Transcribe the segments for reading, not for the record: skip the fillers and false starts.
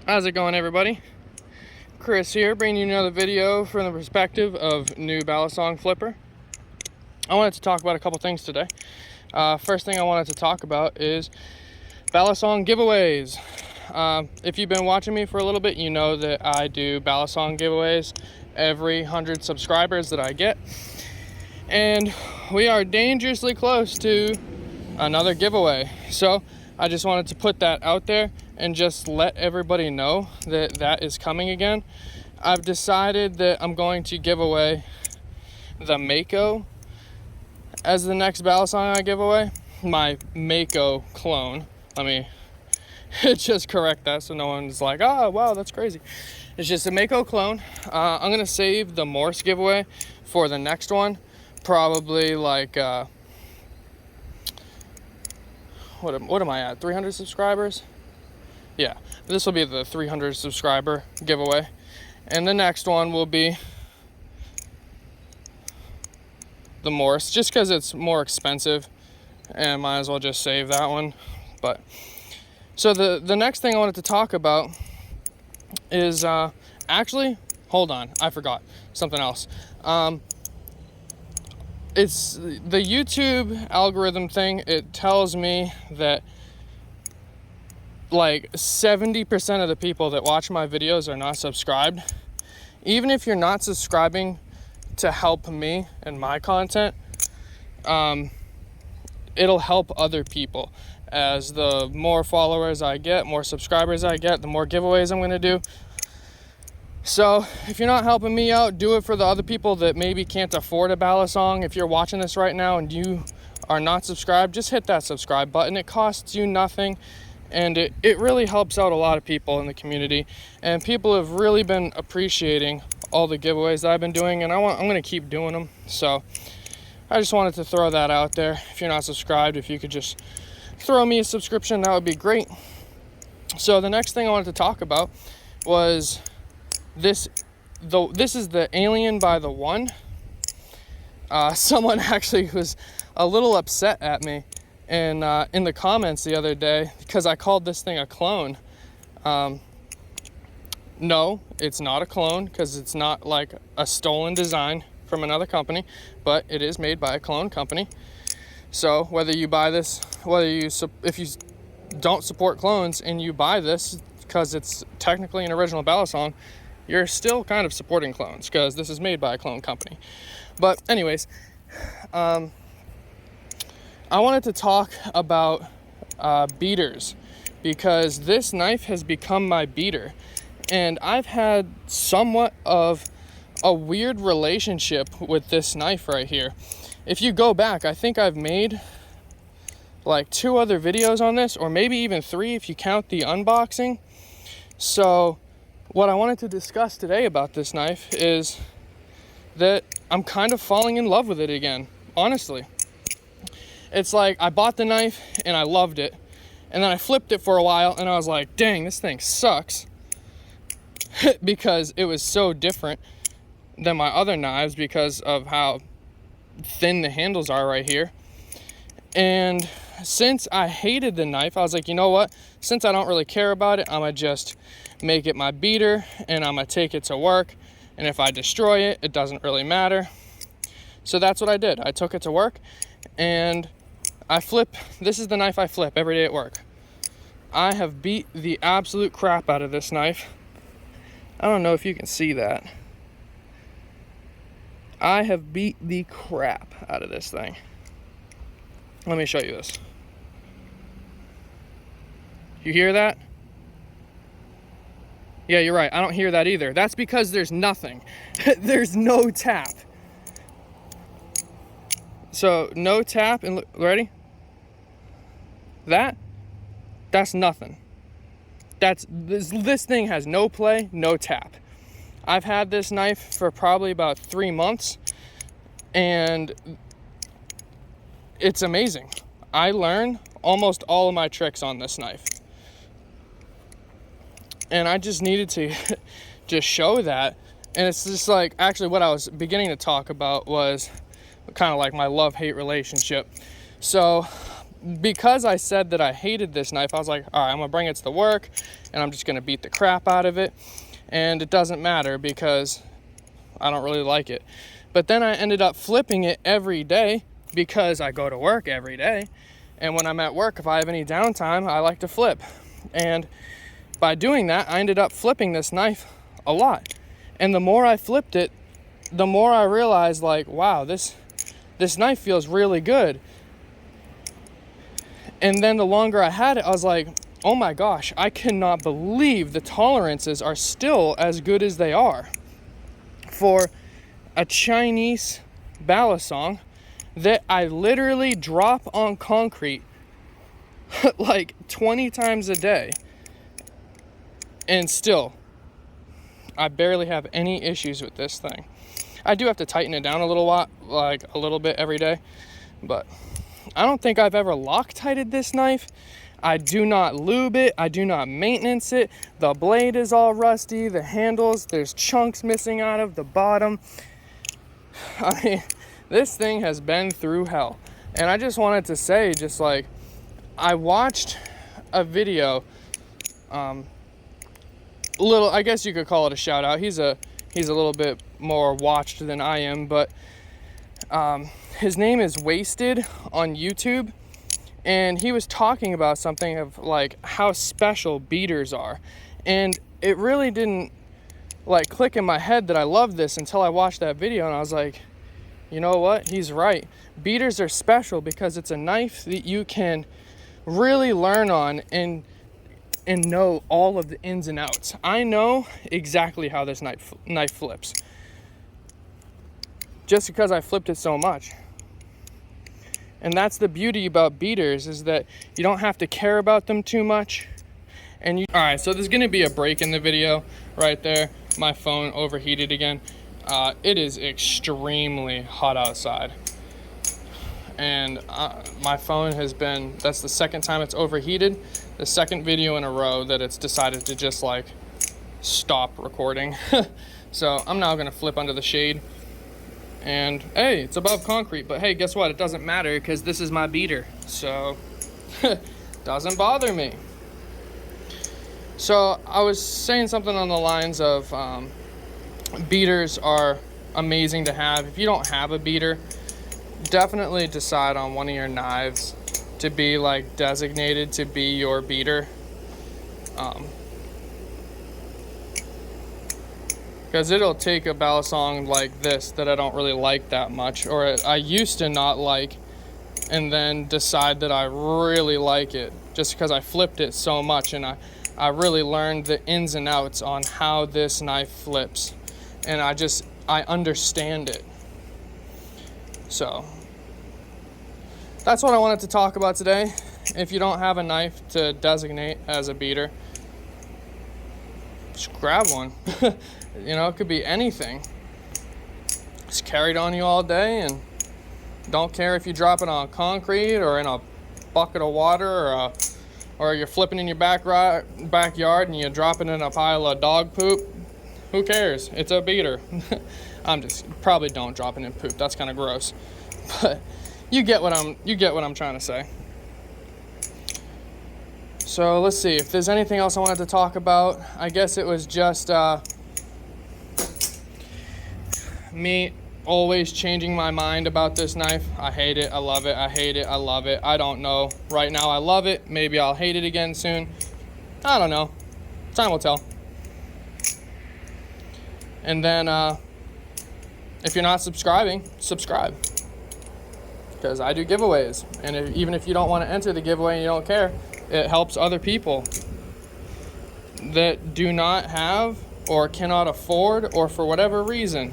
How's it going, everybody? Chris here, bringing you another video from the perspective of new Balisong flipper. I wanted to talk about a couple things today. First thing I wanted to talk about is Balisong giveaways. If you've been watching me for a little bit, you know that I do Balisong giveaways every 100 subscribers that I get. And we are dangerously close to another giveaway. So I just wanted to put that out there and just let everybody know that that is coming again. I've decided that I'm going to give away the Mako as the next Balisong I give away. My Mako clone. Let me just correct that so no one's like, oh, wow, that's crazy. It's just a Mako clone. I'm going to save the Morse giveaway for the next one. Probably like, what am I at? 300 subscribers? Yeah, this will be the 300 subscriber giveaway. And the next one will be the Morse, just because it's more expensive and might as well just save that one. But so the next thing I wanted to talk about is actually, hold on, I forgot something else. It's the YouTube algorithm thing. It tells me that like 70% of the people that watch my videos are not subscribed. Even if you're not subscribing to help me and my content, it'll help other people. As the more followers I get, more subscribers I get, the more giveaways I'm going to do. So if you're not helping me out, do it for the other people that maybe can't afford a Balisong. If you're watching this right now and you are not subscribed, just hit that subscribe button. It costs you nothing. And it really helps out a lot of people in the community. And people have really been appreciating all the giveaways that I've been doing. And I'm going to keep doing them. So I just wanted to throw that out there. If you're not subscribed, if you could just throw me a subscription, that would be great. So the next thing I wanted to talk about was this. This is the Alien by TheOne. Someone actually was a little upset at me in the comments the other day because I called this thing a clone. No, it's not a clone, because it's not like a stolen design from another company, but it is made by a clone company. So whether you buy this, if you don't support clones and you buy this because it's technically an original Balisong, you're still kind of supporting clones because this is made by a clone company. But anyways, I wanted to talk about beaters, because this knife has become my beater, and I've had somewhat of a weird relationship with this knife right here. If you go back, I think I've made like 2 other videos on this, or maybe even 3 if you count the unboxing. So what I wanted to discuss today about this knife is that I'm kind of falling in love with it again, honestly. It's like I bought the knife and I loved it, and then I flipped it for a while and I was like, dang, this thing sucks because it was so different than my other knives because of how thin the handles are right here. And since I hated the knife, I was like, you know what, since I don't really care about it, I'm gonna just make it my beater and I'm gonna take it to work, and if I destroy it, it doesn't really matter. So that's what I did. I took it to work and this is the knife I flip every day at work. I have beat the absolute crap out of this knife. I don't know if you can see that. I have beat the crap out of this thing. Let me show you this. You hear that? Yeah, you're right. I don't hear that either. That's because there's nothing. There's no tap. So no tap, and look, ready? That's nothing. This thing has no play, no tap. I've had this knife for probably about 3 months, and it's amazing. I learn almost all of my tricks on this knife. And I just needed to just show that. And it's just like, actually what I was beginning to talk about was kind of like my love-hate relationship. So because I said that I hated this knife, I was like, all right, I'm gonna bring it to the work and I'm just gonna beat the crap out of it, and it doesn't matter because I don't really like it. But then I ended up flipping it every day because I go to work every day, and when I'm at work, if I have any downtime, I like to flip. And by doing that, I ended up flipping this knife a lot. And the more I flipped it, the more I realized, like, wow, this knife feels really good. And then the longer I had it, I was like, oh my gosh, I cannot believe the tolerances are still as good as they are for a Chinese balisong that I literally drop on concrete like 20 times a day. And still, I barely have any issues with this thing. I do have to tighten it down a little bit every day, but I don't think I've ever Loctited this knife. I do not lube it. I do not maintenance it. The blade is all rusty. The handles, there's chunks missing out of the bottom. I mean, this thing has been through hell. And I just wanted to say, just like, I watched a video, I guess you could call it a shout out. He's a little bit more watched than I am, but his name is Wasted on YouTube, and he was talking about something of like how special beaters are, and it really didn't like click in my head that I love this until I watched that video, and I was like, you know what, he's right. Beaters are special because it's a knife that you can really learn on and know all of the ins and outs. I know exactly how this knife flips, just because I flipped it so much. And that's the beauty about beaters, is that you don't have to care about them too much. And all right, so there's gonna be a break in the video right there. My phone overheated again. It is extremely hot outside, and my phone that's the second time it's overheated, the second video in a row that it's decided to just like stop recording. So I'm now gonna flip under the shade, and hey, it's above concrete, but hey, guess what, it doesn't matter because this is my beater, so doesn't bother me. So I was saying something on the lines of beaters are amazing to have. If you don't have a beater, definitely decide on one of your knives to be like designated to be your beater, because it'll take a balisong like this that I don't really like that much, or I used to not like, and then decide that I really like it just because I flipped it so much, and I really learned the ins and outs on how this knife flips, and I understand it. So that's what I wanted to talk about today. If you don't have a knife to designate as a beater, just grab one. You know, it could be anything. Just carry it on you all day, and don't care if you drop it on concrete or in a bucket of water, or you're flipping in your backyard and you drop it in a pile of dog poop. Who cares? It's a beater. Probably don't drop it in poop. That's kind of gross. But you get what I'm trying to say. So let's see if there's anything else I wanted to talk about. I guess it was just me always changing my mind about this knife. I hate it, I love it, I hate it, I love it. I don't know. Right now I love it. Maybe I'll hate it again soon. I don't know. Time will tell. And then if you're not subscribing, subscribe, because I do giveaways, and even if you don't want to enter the giveaway and you don't care, it helps other people that do not have or cannot afford, or for whatever reason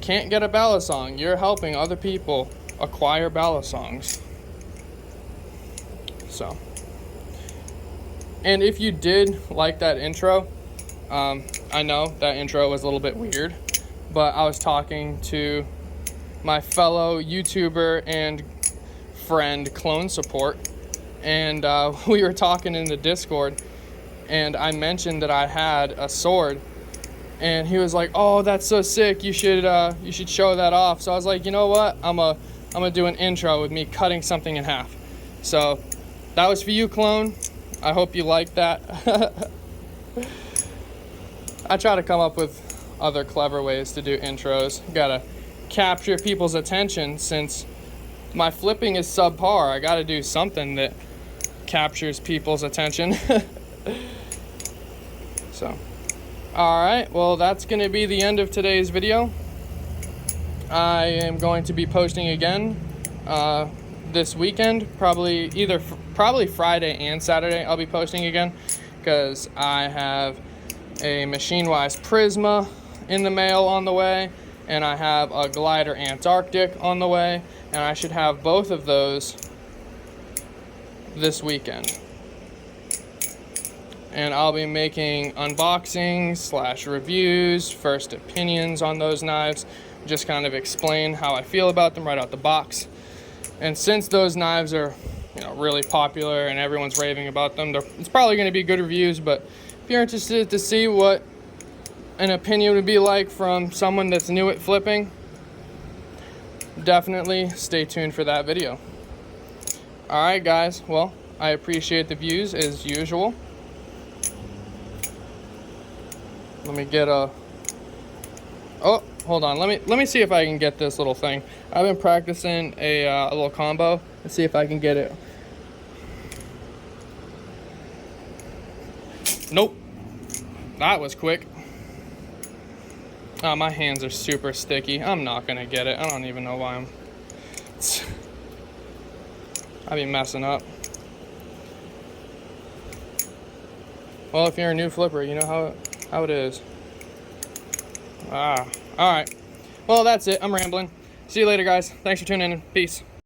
can't get a balisong. You're helping other people acquire balisongs. So, and if you did like that intro, I know that intro was a little bit weird, but I was talking to my fellow YouTuber and friend Clone Support, and we were talking in the Discord, and I mentioned that I had a sword, and he was like, "Oh, that's so sick! You should show that off." So I was like, you know what? I'm I'm gonna do an intro with me cutting something in half. So that was for you, clone. I hope you liked that. I try to come up with other clever ways to do intros. Gotta capture people's attention. Since my flipping is subpar, I gotta do something that captures people's attention. So, alright, well, that's gonna be the end of today's video. I am going to be posting again this weekend, probably Friday and Saturday. I'll be posting again because I have a Machine-Wise Prisma in the mail on the way, and I have a Glider Antarctic on the way, and I should have both of those this weekend. And I'll be making unboxings / reviews, first opinions on those knives, just kind of explain how I feel about them right out the box. And since those knives are, really popular and everyone's raving about them, it's probably going to be good reviews. But if you're interested to see what an opinion would be like from someone that's new at flipping, definitely stay tuned for that video. Alright guys, well, I appreciate the views as usual. Let me get a... Oh, hold on. Let me see if I can get this little thing. I've been practicing a little combo. Let's see if I can get it. Nope. That was quick. Oh, my hands are super sticky. I'm not gonna get it. I don't even know why I'd be messing up. Well, if you're a new flipper, you know how it is. Alright. Well, that's it. I'm rambling. See you later, guys. Thanks for tuning in. Peace.